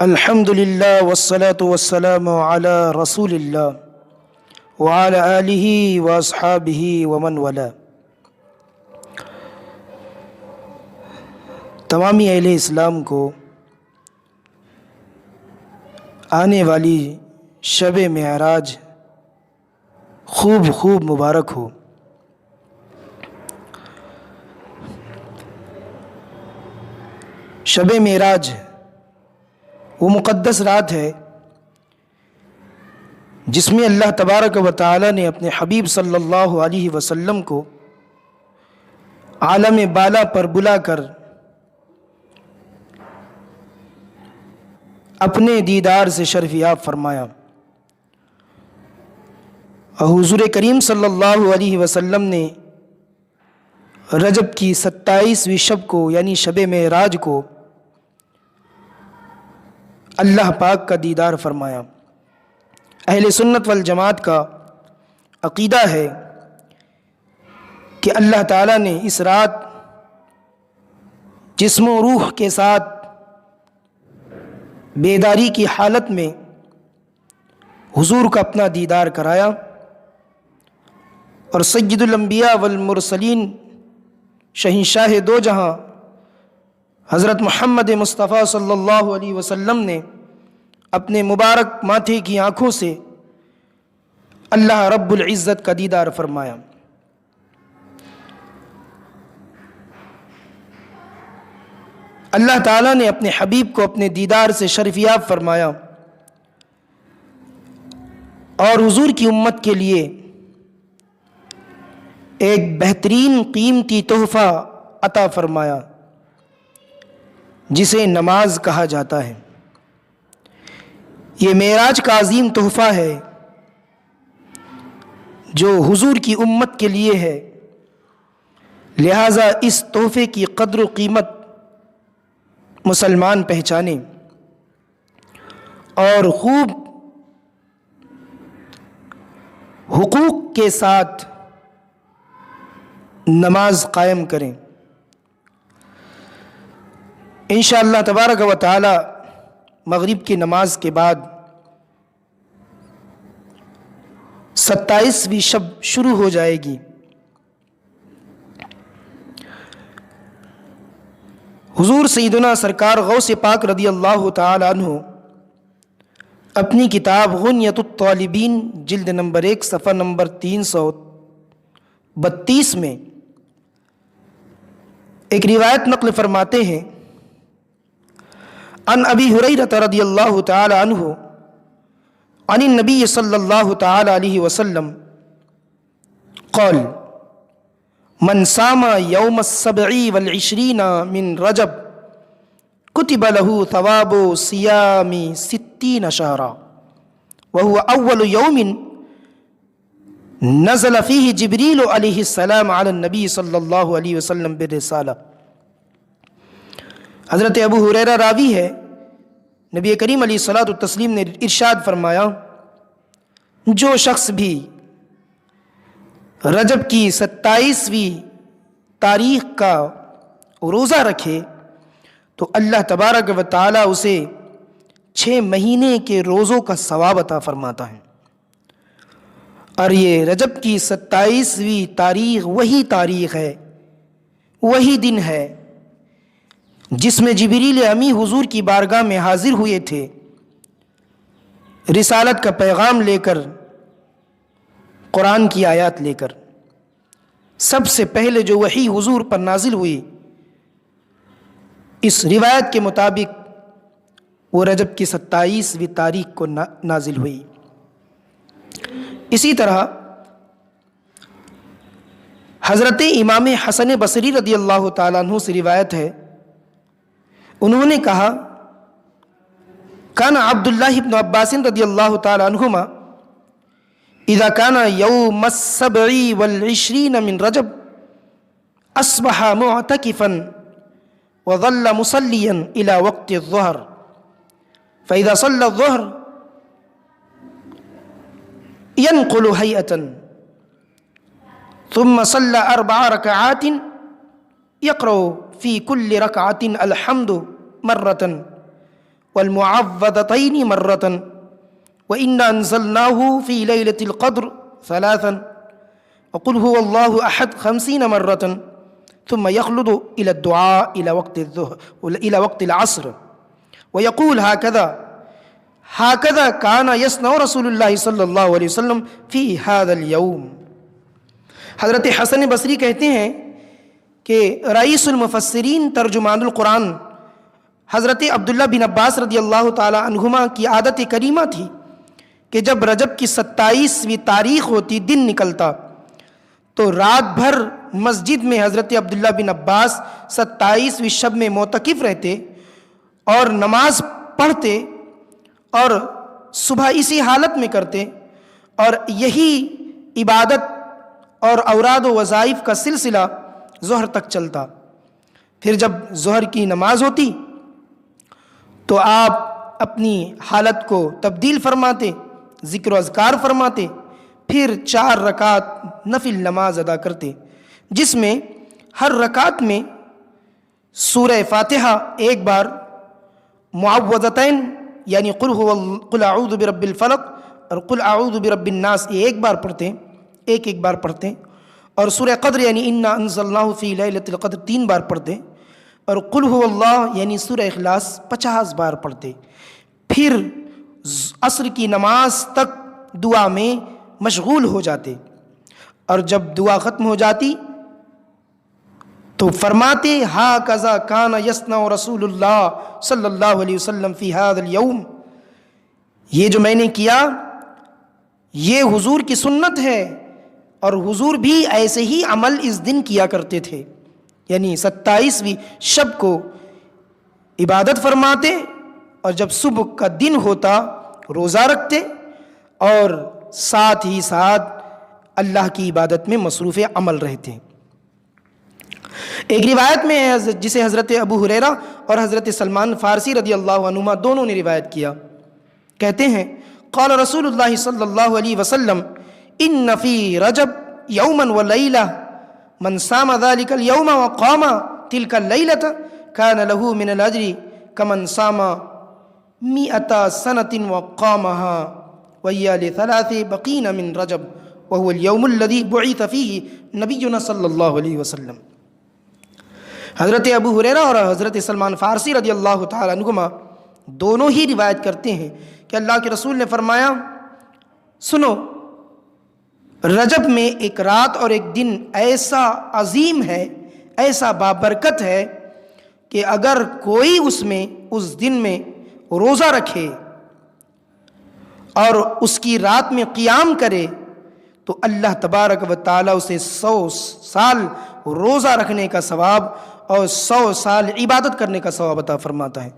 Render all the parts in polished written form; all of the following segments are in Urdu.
الحمد للہ والصلاة والسلام علی رسول اللہ وعلی آلہ واصحابہ ومن والا۔ تمامی اہل اسلام کو آنے والی شب معراج خوب مبارک ہو۔ شب معراج وہ مقدس رات ہے جس میں اللہ تبارک و تعالی نے اپنے حبیب صلی اللہ علیہ وسلم کو عالم بالا پر بلا کر اپنے دیدار سے شرف یاب فرمایا۔ اور حضور کریم صلی اللہ علیہ وسلم نے رجب کی 27ویں شب کو یعنی شب معراج کو اللہ پاک کا دیدار فرمایا۔ اہل سنت والجماعت کا عقیدہ ہے کہ اللہ تعالیٰ نے اس رات جسم و روح کے ساتھ بیداری کی حالت میں حضور کا اپنا دیدار کرایا، اور سید الانبیاء والمرسلین شہنشاہ دو جہاں حضرت محمد مصطفیٰ صلی اللہ علیہ وسلم نے اپنے مبارک ماتھے کی آنکھوں سے اللہ رب العزت کا دیدار فرمایا۔ اللہ تعالیٰ نے اپنے حبیب کو اپنے دیدار سے شرفیاب فرمایا اور حضور کی امت کے لیے ایک بہترین قیمتی تحفہ عطا فرمایا جسے نماز کہا جاتا ہے۔ یہ معراج کا عظیم تحفہ ہے جو حضور کی امت کے لیے ہے، لہٰذا اس تحفے کی قدر و قیمت مسلمان پہچانیں اور خوب حقوق کے ساتھ نماز قائم کریں۔ انشاءاللہ تبارک و تعالی مغرب کی نماز کے بعد 27ویں شب شروع ہو جائے گی۔ حضور سیدنا سرکار غوث پاک رضی اللہ تعالی عنہ اپنی کتاب غنیۃ الطالبین جلد نمبر 1 صفحہ نمبر 332 میں ایک روایت نقل فرماتے ہیں، عن ابی ہریرہ رضی اللہ تعالی عنہ عن النبی صلی اللہ تعالی علیہ وسلم قال من صام یوم السبع والعشرین من رجب کتب له ثواب صیام 60 شہرا وهو اول یوم نزل فیہ جبریل علیہ السلام علی النبی صلی اللہ علیہ وسلم بالرسالہ۔ حضرت ابو ہریرہ راوی ہے، نبی کریم علیہ الصلوۃ والتسلیم نے ارشاد فرمایا، جو شخص بھی رجب کی 27ویں تاریخ کا روزہ رکھے تو اللہ تبارک و تعالی اسے 6 مہینے کے روزوں کا ثواب عطا فرماتا ہے۔ اور یہ رجب کی 27ویں تاریخ وہی تاریخ ہے، وہی دن ہے جس میں جبریل امی حضور کی بارگاہ میں حاضر ہوئے تھے رسالت کا پیغام لے کر، قرآن کی آیات لے کر۔ سب سے پہلے جو وحی حضور پر نازل ہوئی اس روایت کے مطابق وہ رجب کی 27ویں تاریخ کو نازل ہوئی۔ اسی طرح حضرت امام حسن بصری رضی اللہ تعالیٰ عنہ سے روایت ہے، انہوں نے کہا، کان عبداللہ بن عباس رضی اللہ تعالیٰ عنہما اذا کان یوم السبع والعشرین من رجب اصبح معتکفا وظل مصلیا الى وقت الظہر فاذا صلی الظہر ينقل هيئة ثم صلى 4 ركعات يقرأ في كل ركعة الحمد مرة والمعوذتين مرة وإنا أنزلناه في ليلة القدر ثلاثا وقل هو الله أحد 50 مرة ثم يخلد إلى الدعاء إلى وقت العصر ويقول هكذا كان يصنع رسول الله صلی اللہ علیہ وسلم فی هذا اليوم۔ حضرت حسن بصری کہتے ہیں کہ رئیس المفسرین ترجمان القرآن حضرت عبداللہ بن عباس رضی اللہ تعالی عنہما کی عادت کریمہ تھی کہ جب رجب کی 27ویں تاریخ ہوتی، دن نکلتا، تو رات بھر مسجد میں حضرت عبداللہ بن عباس 27ویں شب میں معتکف رہتے اور نماز پڑھتے اور صبح اسی حالت میں کرتے، اور یہی عبادت اور اوراد و وظائف کا سلسلہ ظہر تک چلتا۔ پھر جب ظہر کی نماز ہوتی تو آپ اپنی حالت کو تبدیل فرماتے، ذکر و اذکار فرماتے، پھر 4 رکعت نفل نماز ادا کرتے، جس میں ہر رکعت میں سورہ فاتحہ ایک بار، معوذتین یعنی قل اعوذ برب الفلق اور قل اعوذ برب الناس، یہ ایک بار پڑھتے، اور سورہ قدر یعنی انا انزلناہ فی لیلۃ القدر 3 بار پڑھتے، اور قل هو اللہ یعنی سورہ اخلاص 50 بار پڑھتے۔ پھر عصر کی نماز تک دعا میں مشغول ہو جاتے، اور جب دعا ختم ہو جاتی تو فرماتے ہاکذا کان یصنع رسول اللہ صلی اللہ علیہ وسلم فی ھذا الیوم، یہ جو میں نے کیا یہ حضور کی سنت ہے، اور حضور بھی ایسے ہی عمل اس دن کیا کرتے تھے، یعنی 27ویں شب کو عبادت فرماتے، اور جب صبح کا دن ہوتا روزہ رکھتے، اور ساتھ ہی ساتھ اللہ کی عبادت میں مصروف عمل رہتے۔ ایک روایت میں ہے جسے حضرت ابو ہریرہ اور حضرت سلمان فارسی رضی اللہ عنہما دونوں نے روایت کیا، کہتے ہیں قال رسول اللہ صلی اللہ علیہ وسلم ان فی رجب یوما ولیلہ من صام ذلك اليوم وقام تلك الليلة كان له من الاجر كمن صام 100 سنة وقامها وهي ل3 بقين من رجب وهو اليوم الذي بعث فيه نبينا صلی اللہ علیہ وسلم۔ حضرت ابو ہریرہ اور حضرت سلمان فارسی رضی اللہ تعالی عنہما دونوں ہی روایت کرتے ہیں کہ اللہ کے رسول نے فرمایا، سنو، رجب میں ایک رات اور ایک دن ایسا عظیم ہے، ایسا بابرکت ہے کہ اگر کوئی اس دن میں روزہ رکھے اور اس کی رات میں قیام کرے تو اللہ تبارک و تعالیٰ اسے 100 سال روزہ رکھنے کا ثواب اور 100 سال عبادت کرنے کا ثواب عطا فرماتا ہے۔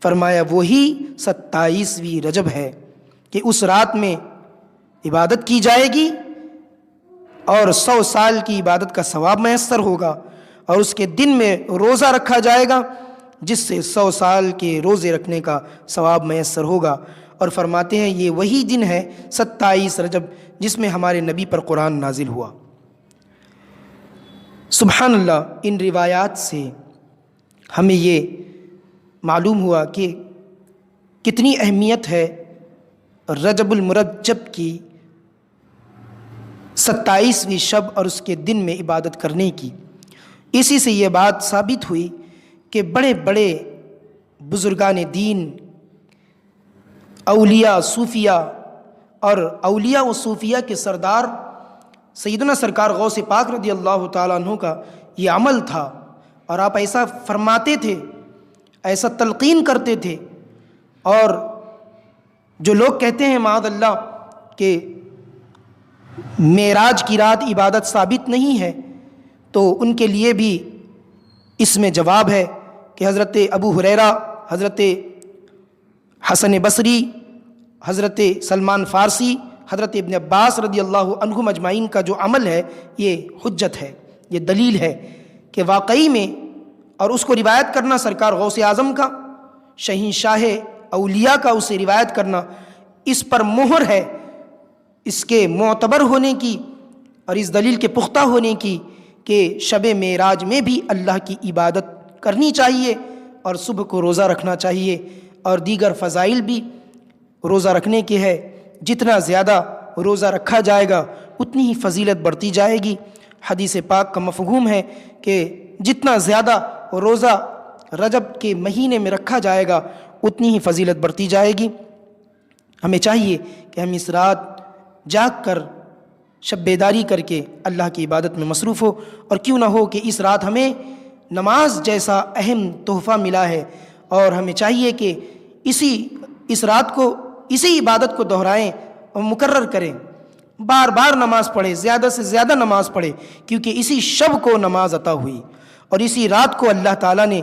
فرمایا وہی 27ویں رجب ہے کہ اس رات میں عبادت کی جائے گی اور 100 سال کی عبادت کا ثواب میسر ہوگا، اور اس کے دن میں روزہ رکھا جائے گا جس سے 100 سال کے روزے رکھنے کا ثواب میسر ہوگا۔ اور فرماتے ہیں یہ وہی دن ہے 27 رجب جس میں ہمارے نبی پر قرآن نازل ہوا۔ سبحان اللہ، ان روایات سے ہمیں یہ معلوم ہوا کہ کتنی اہمیت ہے رجب المرجب کی 27ویں شب اور اس کے دن میں عبادت کرنے کی۔ اسی سے یہ بات ثابت ہوئی کہ بڑے بڑے بزرگان دین، اولیاء، صوفیاء، اور اولیاء و صوفیاء کے سردار سیدنا سرکار غوث پاک رضی اللہ تعالیٰ عنہ کا یہ عمل تھا، اور آپ ایسا فرماتے تھے، ایسا تلقین کرتے تھے۔ اور جو لوگ کہتے ہیں معاذ اللہ کہ معراج کی رات عبادت ثابت نہیں ہے، تو ان کے لیے بھی اس میں جواب ہے کہ حضرت ابو ہریرہ، حضرت حسن بصری، حضرت سلمان فارسی، حضرت ابن عباس رضی اللہ عنہم اجمعین کا جو عمل ہے یہ حجت ہے، یہ دلیل ہے کہ واقعی میں، اور اس کو روایت کرنا سرکار غوث اعظم کا، شہنشاہ اولیاء کا اسے روایت کرنا، اس پر مہر ہے اس کے معتبر ہونے کی اور اس دلیل کے پختہ ہونے کی کہ شب معراج میں بھی اللہ کی عبادت کرنی چاہیے اور صبح کو روزہ رکھنا چاہیے۔ اور دیگر فضائل بھی روزہ رکھنے کے ہے۔ جتنا زیادہ روزہ رکھا جائے گا اتنی ہی فضیلت بڑھتی جائے گی۔ حدیث پاک کا مفہوم ہے کہ جتنا زیادہ روزہ رجب کے مہینے میں رکھا جائے گا اتنی ہی فضیلت بڑھتی جائے گی۔ ہمیں چاہیے کہ ہم اس رات جاگ کر شب بیداری کر کے اللہ کی عبادت میں مصروف ہو، اور کیوں نہ ہو کہ اس رات ہمیں نماز جیسا اہم تحفہ ملا ہے، اور ہمیں چاہیے کہ اس رات کو اسی عبادت کو دہرائیں اور مکرر کریں، بار بار نماز پڑھیں، زیادہ سے زیادہ نماز پڑھیں، کیونکہ اسی شب کو نماز عطا ہوئی اور اسی رات کو اللہ تعالیٰ نے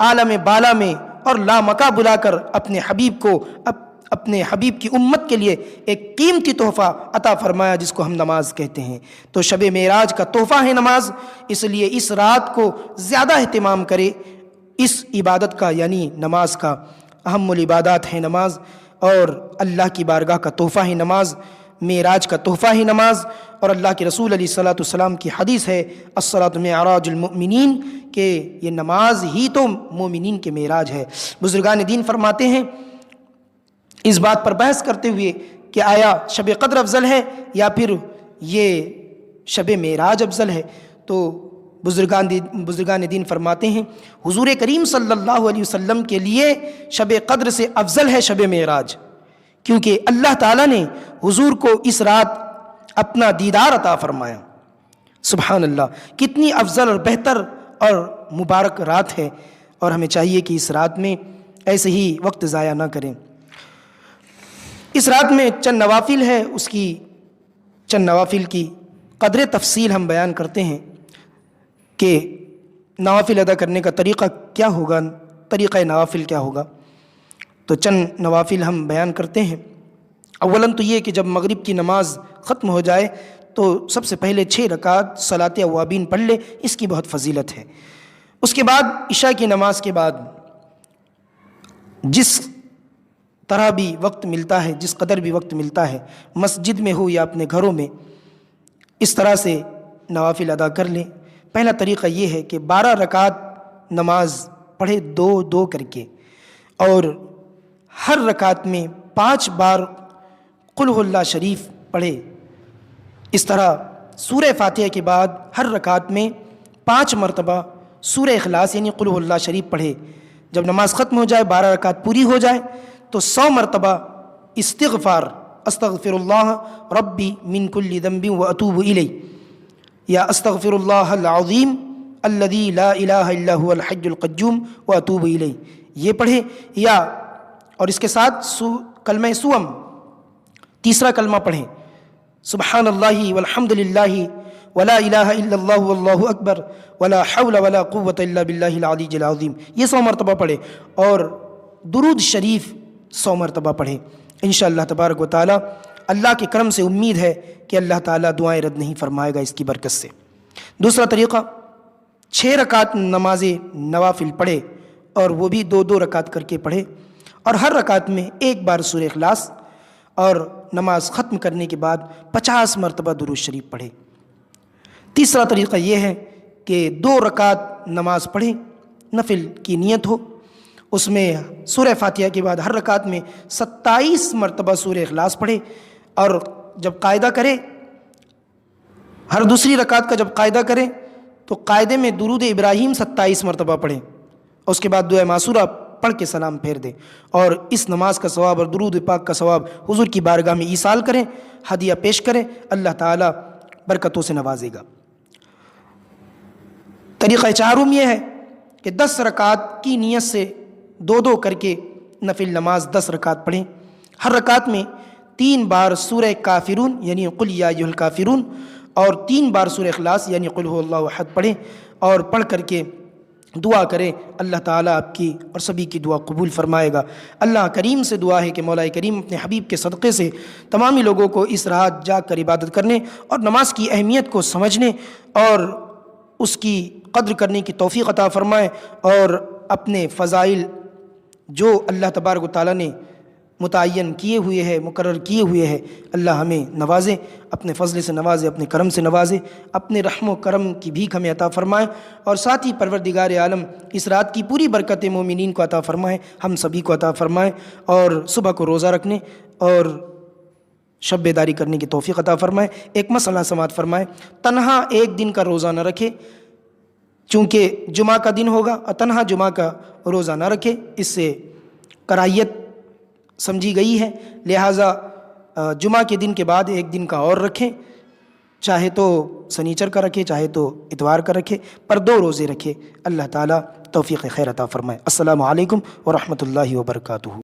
عالم بالا میں اور لامکہ بلا کر اپنے حبیب کی امت کے لیے ایک قیمتی تحفہ عطا فرمایا جس کو ہم نماز کہتے ہیں۔ تو شب معراج کا تحفہ ہے نماز، اس لیے اس رات کو زیادہ اہتمام کرے اس عبادت کا، یعنی نماز کا۔ اہم العبادات ہے نماز، اور اللہ کی بارگاہ کا تحفہ ہے نماز، معراج کا تحفہ ہے نماز۔ اور اللہ کے رسول علیہ الصلوۃ والسلام کی حدیث ہے الصلاۃ معراج المؤمنین، کہ یہ نماز ہی تو مومنین کے معراج ہے۔ بزرگان دین فرماتے ہیں اس بات پر بحث کرتے ہوئے کہ آیا شب قدر افضل ہے یا پھر یہ شب معراج افضل ہے، تو بزرگان دین فرماتے ہیں حضور کریم صلی اللہ علیہ وسلم کے لیے شب قدر سے افضل ہے شب معراج، کیونکہ اللہ تعالیٰ نے حضور کو اس رات اپنا دیدار عطا فرمایا۔ سبحان اللہ، کتنی افضل اور بہتر اور مبارک رات ہے، اور ہمیں چاہیے کہ اس رات میں ایسے ہی وقت ضائع نہ کریں۔ اس رات میں چند نوافل ہے، اس کی چند نوافل کی قدر تفصیل ہم بیان کرتے ہیں کہ نوافل ادا کرنے کا طریقہ کیا ہوگا، طریقہ نوافل کیا ہوگا۔ تو چند نوافل ہم بیان کرتے ہیں۔ اولاً تو یہ کہ جب مغرب کی نماز ختم ہو جائے تو سب سے پہلے 6 رکعت صلاۃ اوابین پڑھ لے، اس کی بہت فضیلت ہے۔ اس کے بعد عشاء کی نماز کے بعد جس طرح بھی وقت ملتا ہے، جس قدر بھی وقت ملتا ہے، مسجد میں ہو یا اپنے گھروں میں، اس طرح سے نوافل ادا کر لیں۔ پہلا طریقہ یہ ہے کہ 12 رکعت نماز پڑھے 2 کر کے، اور ہر رکعت میں 5 بار قل هو اللہ شریف پڑھے۔ اس طرح سورہ فاتحہ کے بعد ہر رکعت میں 5 مرتبہ سورہ اخلاص یعنی قل هو اللہ شریف پڑھے۔ جب نماز ختم ہو جائے، 12 رکعت پوری ہو جائے، تو 100 مرتبہ استغفار، استغفر اللہ ربی من کل ذنب واتوب الیہ، یا استغفر اللہ العظیم الذی لا الہ الا هو الحی القیوم واتوب الیہ، یہ پڑھے۔ یا اور اس کے ساتھ کلمہ سوم، تیسرا کلمہ پڑھیں، سبحان اللہ والحمد للہ ولا الہ الا اللہ واللہ اکبر ولا حول ولا قوة الا باللہ العلی العظیم، یہ 100 مرتبہ پڑھیں، اور درود شریف 100 مرتبہ پڑھیں۔ انشاءاللہ تبارک و تعالی اللہ کے کرم سے امید ہے کہ اللہ تعالیٰ دعائیں رد نہیں فرمائے گا اس کی برکت سے۔ دوسرا طریقہ، 6 رکعت نماز نوافل پڑھے، اور وہ بھی 2 رکعت کر کے پڑھے، اور ہر رکعت میں 1 بار سورہ اخلاص، اور نماز ختم کرنے کے بعد 50 مرتبہ درود شریف پڑھے۔ تیسرا طریقہ یہ ہے کہ 2 رکعت نماز پڑھیں، نفل کی نیت ہو، اس میں سورہ فاتحہ کے بعد ہر رکعت میں 27 مرتبہ سورہ اخلاص پڑھے، اور جب قاعدہ کرے، ہر دوسری رکعت کا جب قاعدہ کرے تو قاعدے میں درود ابراہیم 27 مرتبہ پڑھیں، اور اس کے بعد دعا معصورہ پڑھ کے سلام پھیر دیں، اور اس نماز کا ثواب اور درود پاک کا ثواب حضور کی بارگاہ میں ایصال کریں، ہدیہ پیش کریں، اللہ تعالیٰ برکتوں سے نوازے گا۔ طریقہ چہارم یہ ہے کہ 10 رکعت کی نیت سے 2 کر کے نفل نماز 10 رکعت پڑھیں، ہر رکعت میں 3 بار سورہ کافرون یعنی قل یا ایھا الکافرون، اور 3 بار سورہ اخلاص یعنی قل هو اللہ احد پڑھیں، اور پڑھ کر کے دعا کریں، اللہ تعالیٰ آپ کی اور سبھی کی دعا قبول فرمائے گا۔ اللہ کریم سے دعا ہے کہ مولا کریم اپنے حبیب کے صدقے سے تمامی لوگوں کو اس رات جاگ کر عبادت کرنے اور نماز کی اہمیت کو سمجھنے اور اس کی قدر کرنے کی توفیق عطا فرمائے، اور اپنے فضائل جو اللہ تبارک و تعالیٰ نے متعین کیے ہوئے ہے، مقرر کیے ہوئے ہے، اللہ ہمیں نوازے، اپنے فضل سے نوازے، اپنے کرم سے نوازے، اپنے رحم و کرم کی بھیک ہمیں عطا فرمائے، اور ساتھ ہی پروردگار عالم اس رات کی پوری برکت مومنین کو عطا فرمائے، ہم سبھی کو عطا فرمائے، اور صبح کو روزہ رکھنے اور شب بیداری کرنے کی توفیق عطا فرمائے۔ ایک مسئلہ سماعت فرمائے، تنہا ایک دن کا روزہ نہ رکھے، چونکہ جمعہ کا دن ہوگا، اور تنہا جمعہ کا روزہ نہ رکھے، اس سے کراہیت سمجھی گئی ہے، لہٰذا جمعہ کے دن کے بعد ایک دن کا اور رکھیں، چاہے تو سنیچر کا رکھے، چاہے تو اتوار کا رکھے، پر 2 روزے رکھے۔ اللہ تعالیٰ توفیق خیر عطا فرمائے۔ السلام علیکم ورحمۃ اللہ وبرکاتہ۔